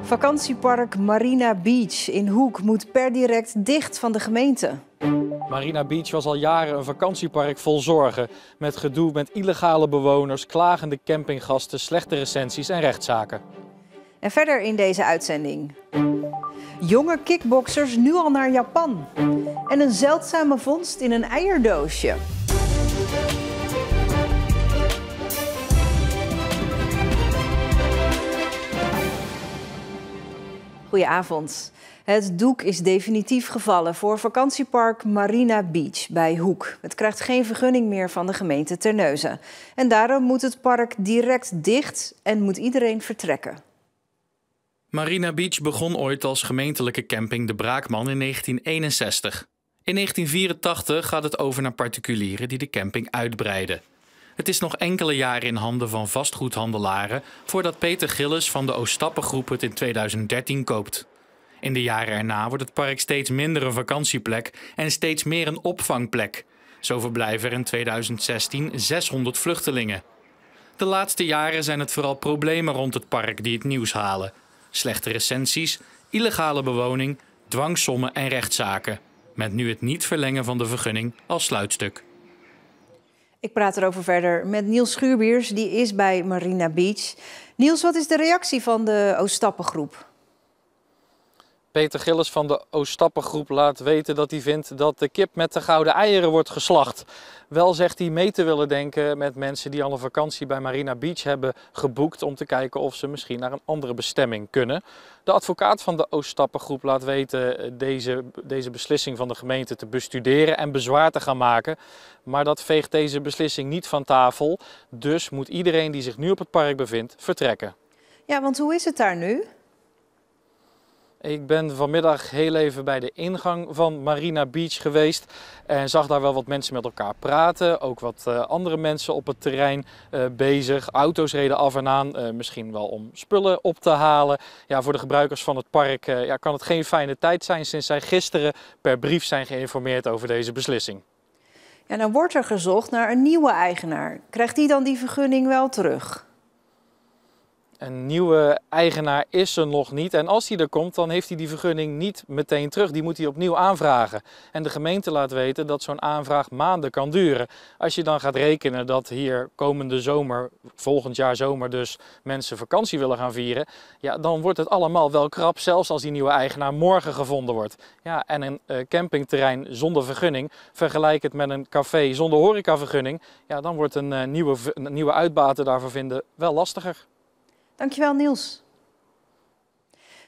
Vakantiepark Marina Beach in Hoek moet per direct dicht van de gemeente. Marina Beach was al jaren een vakantiepark vol zorgen. Met gedoe met illegale bewoners, klagende campinggasten, slechte recensies en rechtszaken. En verder in deze uitzending. Jonge kickboxers nu al naar Japan. En een zeldzame vondst in een eierdoosje. Goedenavond. Het doek is definitief gevallen voor vakantiepark Marina Beach bij Hoek. Het krijgt geen vergunning meer van de gemeente Terneuzen. En daarom moet het park direct dicht en moet iedereen vertrekken. Marina Beach begon ooit als gemeentelijke camping De Braakman in 1961. In 1984 gaat het over naar particulieren die de camping uitbreiden. Het is nog enkele jaren in handen van vastgoedhandelaren voordat Peter Gillis van de Oostappengroep het in 2013 koopt. In de jaren erna wordt het park steeds minder een vakantieplek en steeds meer een opvangplek. Zo verblijven er in 2016 600 vluchtelingen. De laatste jaren zijn het vooral problemen rond het park die het nieuws halen. Slechte recensies, illegale bewoning, dwangsommen en rechtszaken. Met nu het niet verlengen van de vergunning als sluitstuk. Ik praat erover verder met Niels Schuurbiers, die is bij Marina Beach. Niels, wat is de reactie van de Oostappengroep? Peter Gillis van de Oostappengroep laat weten dat hij vindt dat de kip met de gouden eieren wordt geslacht. Wel zegt hij mee te willen denken met mensen die al een vakantie bij Marina Beach hebben geboekt om te kijken of ze misschien naar een andere bestemming kunnen. De advocaat van de Oostappengroep laat weten deze beslissing van de gemeente te bestuderen en bezwaar te gaan maken. Maar dat veegt deze beslissing niet van tafel. Dus moet iedereen die zich nu op het park bevindt vertrekken. Ja, want hoe is het daar nu? Ik ben vanmiddag heel even bij de ingang van Marina Beach geweest en zag daar wel wat mensen met elkaar praten. Ook wat andere mensen op het terrein bezig. Auto's reden af en aan, misschien wel om spullen op te halen. Ja, voor de gebruikers van het park kan het geen fijne tijd zijn sinds zij gisteren per brief zijn geïnformeerd over deze beslissing. Ja, nou wordt er gezocht naar een nieuwe eigenaar. Krijgt die dan die vergunning wel terug? Een nieuwe eigenaar is er nog niet en als hij er komt dan heeft hij die vergunning niet meteen terug. Die moet hij opnieuw aanvragen. En de gemeente laat weten dat zo'n aanvraag maanden kan duren. Als je dan gaat rekenen dat hier komende zomer, volgend jaar zomer dus, mensen vakantie willen gaan vieren. Ja, dan wordt het allemaal wel krap, zelfs als die nieuwe eigenaar morgen gevonden wordt. Ja, en een campingterrein zonder vergunning, vergelijk het met een café zonder horecavergunning. Ja, dan wordt een nieuwe uitbater daarvoor vinden wel lastiger. Dankjewel, Niels.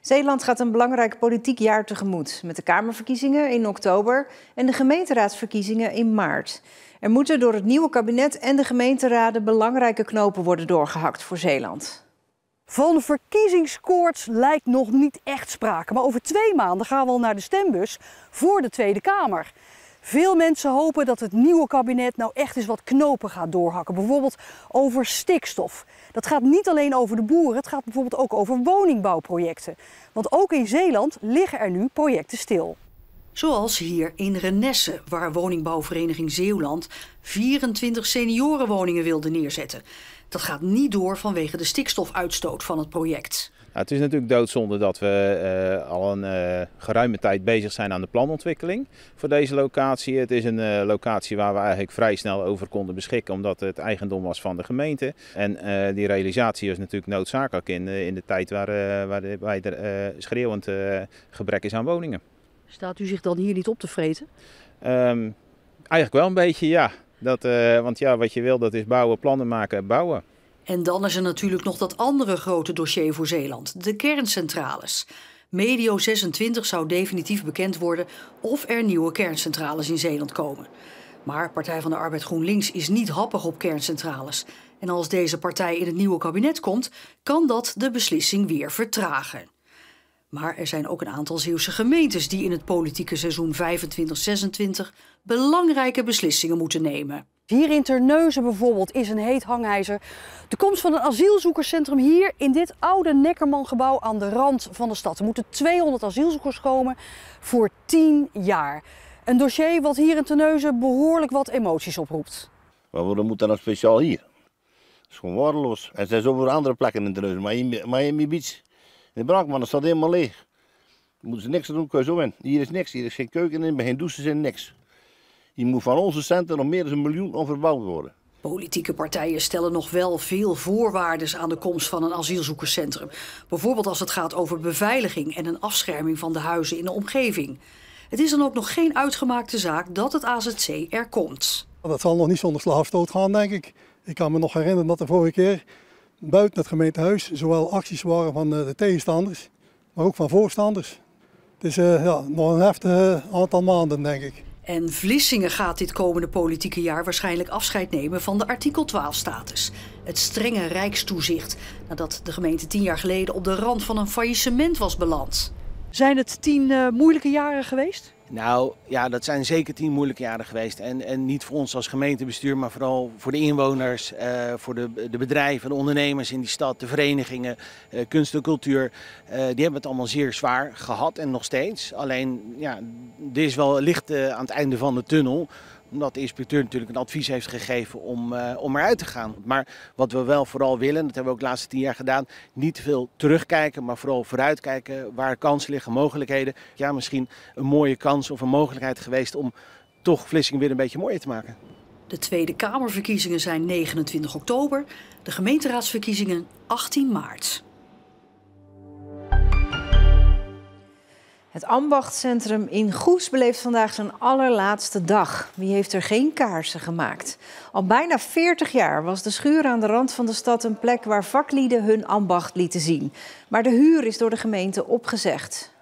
Zeeland gaat een belangrijk politiek jaar tegemoet. Met de Kamerverkiezingen in oktober en de gemeenteraadsverkiezingen in maart. Er moeten door het nieuwe kabinet en de gemeenteraden belangrijke knopen worden doorgehakt voor Zeeland. Van verkiezingskoorts lijkt nog niet echt sprake. Maar over 2 maanden gaan we al naar de stembus voor de Tweede Kamer. Veel mensen hopen dat het nieuwe kabinet nou echt eens wat knopen gaat doorhakken. Bijvoorbeeld over stikstof. Dat gaat niet alleen over de boeren, het gaat bijvoorbeeld ook over woningbouwprojecten. Want ook in Zeeland liggen er nu projecten stil. Zoals hier in Renesse, waar woningbouwvereniging Zeeuwland 24 seniorenwoningen wilde neerzetten. Dat gaat niet door vanwege de stikstofuitstoot van het project. Nou, het is natuurlijk doodzonde dat we al een geruime tijd bezig zijn aan de planontwikkeling voor deze locatie. Het is een locatie waar we eigenlijk vrij snel over konden beschikken omdat het eigendom was van de gemeente. En die realisatie was natuurlijk noodzakelijk in de tijd waar er schreeuwend gebrek is aan woningen. Staat u zich dan hier niet op te vreten? Eigenlijk wel een beetje, ja. Want ja, wat je wil, dat is bouwen, plannen maken, bouwen. En dan is er natuurlijk nog dat andere grote dossier voor Zeeland, de kerncentrales. Medio 26 zou definitief bekend worden of er nieuwe kerncentrales in Zeeland komen. Maar Partij van de Arbeid GroenLinks is niet happig op kerncentrales. En als deze partij in het nieuwe kabinet komt, kan dat de beslissing weer vertragen. Maar er zijn ook een aantal Zeeuwse gemeentes die in het politieke seizoen 25-26 belangrijke beslissingen moeten nemen. Hier in Terneuzen bijvoorbeeld is een heet hangijzer. De komst van een asielzoekerscentrum hier in dit oude Neckermangebouw aan de rand van de stad. Er moeten 200 asielzoekers komen voor 10 jaar. Een dossier wat hier in Terneuzen behoorlijk wat emoties oproept. Maar waarom moet dat nou speciaal hier? Dat is gewoon waardeloos. Er zijn zoveel andere plekken in Terneuzen. Miami Beach De braakman staat helemaal leeg. Dan moeten ze niks doen, kun je zo in. Hier is niks, hier is geen keuken in, geen douches in, niks. Hier moet van onze centen nog meer dan 1 miljoen om verbouwd worden. Politieke partijen stellen nog wel veel voorwaarden aan de komst van een asielzoekerscentrum. Bijvoorbeeld als het gaat over beveiliging en een afscherming van de huizen in de omgeving. Het is dan ook nog geen uitgemaakte zaak dat het AZC er komt. Dat zal nog niet zonder slag of stoot gaan, denk ik. Ik kan me nog herinneren dat de vorige keer buiten het gemeentehuis zowel acties waren van de tegenstanders, maar ook van voorstanders. Het is nog een heftig aantal maanden, denk ik. En Vlissingen gaat dit komende politieke jaar waarschijnlijk afscheid nemen van de artikel 12-status. Het strenge rijkstoezicht, nadat de gemeente 10 jaar geleden op de rand van een faillissement was beland. Zijn het 10 moeilijke jaren geweest? Nou ja, dat zijn zeker 10 moeilijke jaren geweest. En niet voor ons als gemeentebestuur, maar vooral voor de inwoners, voor de bedrijven, de ondernemers in die stad, de verenigingen, kunst en cultuur. Die hebben het allemaal zeer zwaar gehad en nog steeds. Alleen, ja, er is wel licht aan het einde van de tunnel. Omdat de inspecteur natuurlijk een advies heeft gegeven om eruit te gaan. Maar wat we wel vooral willen, dat hebben we ook de laatste 10 jaar gedaan, niet te veel terugkijken, maar vooral vooruitkijken waar kansen liggen, mogelijkheden. Ja, misschien een mooie kans of een mogelijkheid geweest om toch Vlissingen weer een beetje mooier te maken. De Tweede Kamerverkiezingen zijn 29 oktober, de gemeenteraadsverkiezingen 18 maart. Het Ambachtcentrum in Goes beleeft vandaag zijn allerlaatste dag. Wie heeft er geen kaarsen gemaakt? Al bijna 40 jaar was de schuur aan de rand van de stad een plek waar vaklieden hun ambacht lieten zien. Maar de huur is door de gemeente opgezegd.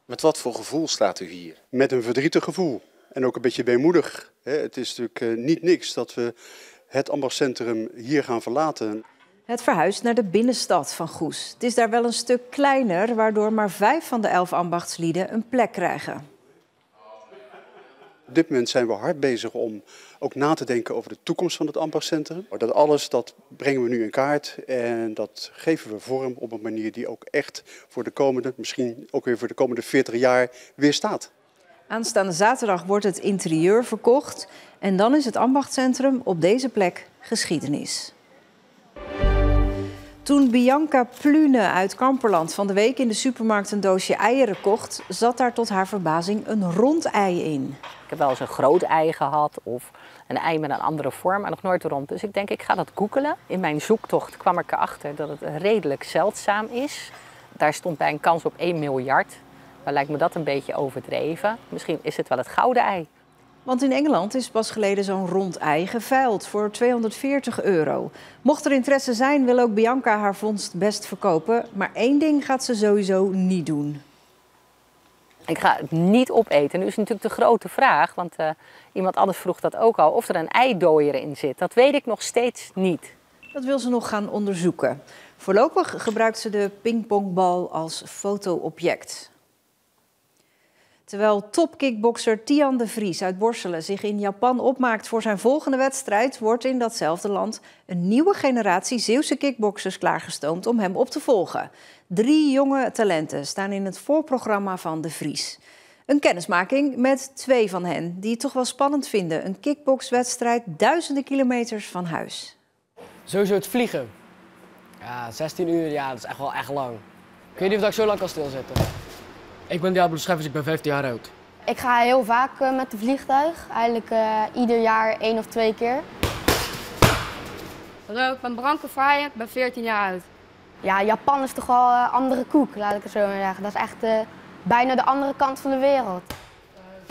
Met wat voor gevoel staat u hier? Met een verdrietig gevoel en ook een beetje weemoedig. Het is natuurlijk niet niks dat we het Ambachtcentrum hier gaan verlaten. Het verhuist naar de binnenstad van Goes. Het is daar wel een stuk kleiner, waardoor maar 5 van de 11 ambachtslieden een plek krijgen. Op dit moment zijn we hard bezig om ook na te denken over de toekomst van het Ambachtcentrum. Dat alles, dat brengen we nu in kaart en dat geven we vorm op een manier die ook echt voor de komende, misschien ook weer voor de komende 40 jaar weer staat. Aanstaande zaterdag wordt het interieur verkocht en dan is het Ambachtcentrum op deze plek geschiedenis. Toen Bianca Plune uit Kamperland van de week in de supermarkt een doosje eieren kocht, zat daar tot haar verbazing een rond ei in. Ik heb wel eens een groot ei gehad of een ei met een andere vorm, maar nog nooit rond. Dus ik denk, ik ga dat googelen. In mijn zoektocht kwam ik erachter dat het redelijk zeldzaam is. Daar stond bij een kans op 1 miljard. Maar lijkt me dat een beetje overdreven. Misschien is het wel het gouden ei. Want in Engeland is pas geleden zo'n rond ei geveild voor €240. Mocht er interesse zijn, wil ook Bianca haar vondst best verkopen. Maar 1 ding gaat ze sowieso niet doen. Ik ga het niet opeten. Nu is natuurlijk de grote vraag, want iemand anders vroeg dat ook al, of er een eidooier in zit. Dat weet ik nog steeds niet. Dat wil ze nog gaan onderzoeken. Voorlopig gebruikt ze de pingpongbal als foto-object. Terwijl topkickbokser Tian de Vries uit Borselen zich in Japan opmaakt voor zijn volgende wedstrijd, wordt in datzelfde land een nieuwe generatie Zeeuwse kickboksers klaargestoomd om hem op te volgen. 3 jonge talenten staan in het voorprogramma van de Vries. Een kennismaking met 2 van hen, die het toch wel spannend vinden. Een kickbokswedstrijd duizenden kilometers van huis. Sowieso het vliegen. Ja, 16 uur, ja, dat is echt wel echt lang. Ik weet niet of ik zo lang kan stilzitten. Ik ben Diablo Scheffers, ik ben 15 jaar oud. Ik ga heel vaak met de vliegtuig. Eigenlijk ieder jaar 1 of 2 keer. Hallo, ik ben Branko Vrije, ik ben 14 jaar oud. Ja, Japan is toch wel een andere koek, laat ik het zo maar zeggen. Dat is echt bijna de andere kant van de wereld.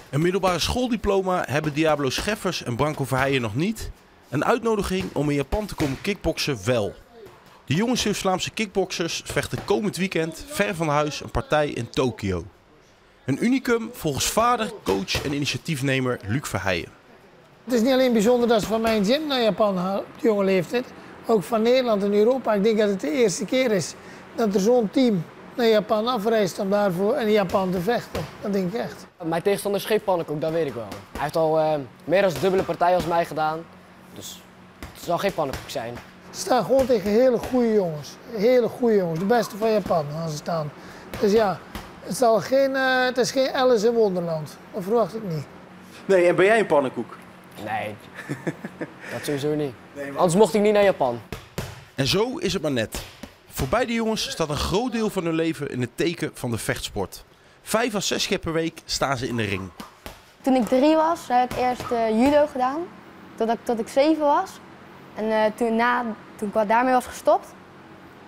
Een middelbare schooldiploma hebben Diablo Scheffers en Branko Verheijen nog niet. Een uitnodiging om in Japan te komen kickboksen wel. De jonge Zeeuws-Vlaamse kickboksers vechten komend weekend ver van huis een partij in Tokio. Een unicum volgens vader, coach en initiatiefnemer Luc Verheijen. Het is niet alleen bijzonder dat ze van mijn gym naar Japan gaan, op de jonge leeftijd. Ook van Nederland en Europa. Ik denk dat het de eerste keer is dat er zo'n team naar Japan afreist om daarvoor in Japan te vechten. Dat denk ik echt. Mijn tegenstander is geen pannenkoek, dat weet ik wel. Hij heeft al meer dan dubbele partij als mij gedaan. Dus het zal geen pannenkoek zijn. Ze staan gewoon tegen hele goede jongens. Hele goede jongens. De beste van Japan gaan ze staan. Dus ja, het is geen Alice in Wonderland. Dat verwacht ik niet. Nee, en ben jij een pannenkoek? Nee, dat sowieso niet. Nee, maar... Anders mocht ik niet naar Japan. En zo is het maar net. Voor beide jongens staat een groot deel van hun leven in het teken van de vechtsport. 5 à 6 keer per week staan ze in de ring. Toen ik 3 was, heb ik eerst judo gedaan, tot ik 7 was. En toen ik daarmee was gestopt,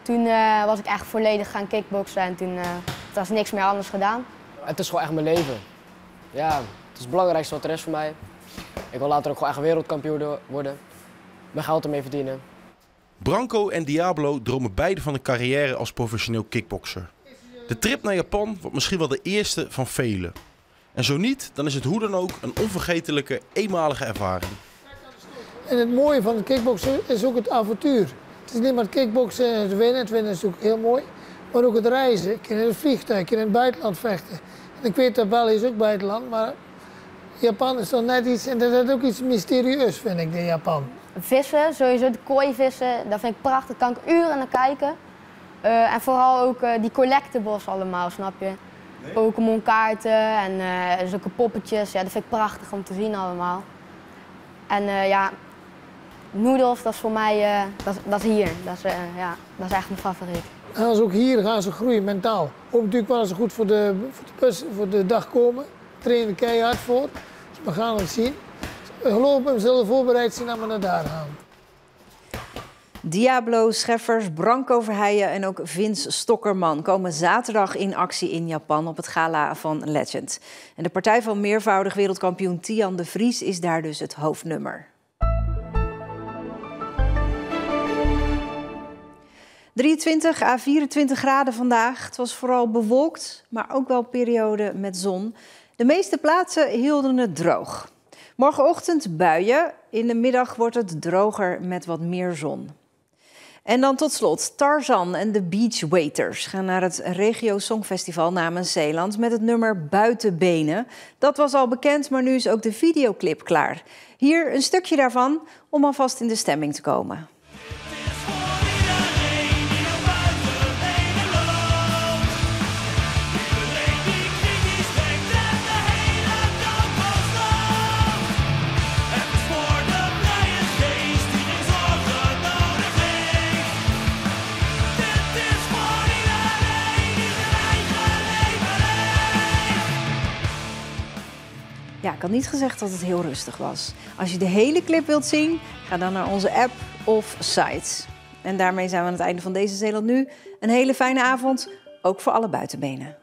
toen was ik echt volledig gaan kickboksen en toen was niks meer anders gedaan. Het is gewoon echt mijn leven. Ja, het is het belangrijkste wat er is voor mij. Ik wil later ook gewoon echt wereldkampioen worden. Mijn geld ermee verdienen. Branko en Diablo dromen beide van een carrière als professioneel kickbokser. De trip naar Japan wordt misschien wel de eerste van velen. En zo niet, dan is het hoe dan ook een onvergetelijke, eenmalige ervaring. En het mooie van het kickboksen is ook het avontuur. Het is niet maar het kickboksen en het winnen. Het winnen is natuurlijk heel mooi. Maar ook het reizen. Ik kan in het vliegtuig, ik kan in het buitenland vechten. En ik weet dat België is ook buitenland, maar Japan is toch net iets, en dat is ook iets mysterieus, vind ik, in Japan. Vissen, sowieso de kooivissen, dat vind ik prachtig. Daar kan ik uren naar kijken. En vooral ook die collectibles allemaal, snap je? Nee. Pokémon kaarten en zulke poppetjes, ja, dat vind ik prachtig om te zien allemaal. En ja, noedels, dat is voor mij, dat is hier. Dat is echt mijn favoriet. En als ook hier gaan ze groeien mentaal. Ook natuurlijk wel ze goed voor de dag komen. Trainen keihard voor. Dus we gaan het zien. We geloven we zullen voorbereid zijn dat we naar daar gaan. Diablo Scheffers, Branko Verheijen en ook Vince Stokkerman komen zaterdag in actie in Japan op het gala van Legend. En de partij van meervoudig wereldkampioen Tian de Vries is daar dus het hoofdnummer. 23 à 24 graden vandaag. Het was vooral bewolkt, maar ook wel perioden met zon. De meeste plaatsen hielden het droog. Morgenochtend buien. In de middag wordt het droger met wat meer zon. En dan tot slot, Tarzan en de Beach Waiters gaan naar het Regio Songfestival namens Zeeland met het nummer Buitenbenen. Dat was al bekend, maar nu is ook de videoclip klaar. Hier een stukje daarvan om alvast in de stemming te komen. Ja, ik had niet gezegd dat het heel rustig was. Als je de hele clip wilt zien, ga dan naar onze app of site. En daarmee zijn we aan het einde van deze Zeeland Nu. Een hele fijne avond, ook voor alle buitenbenen.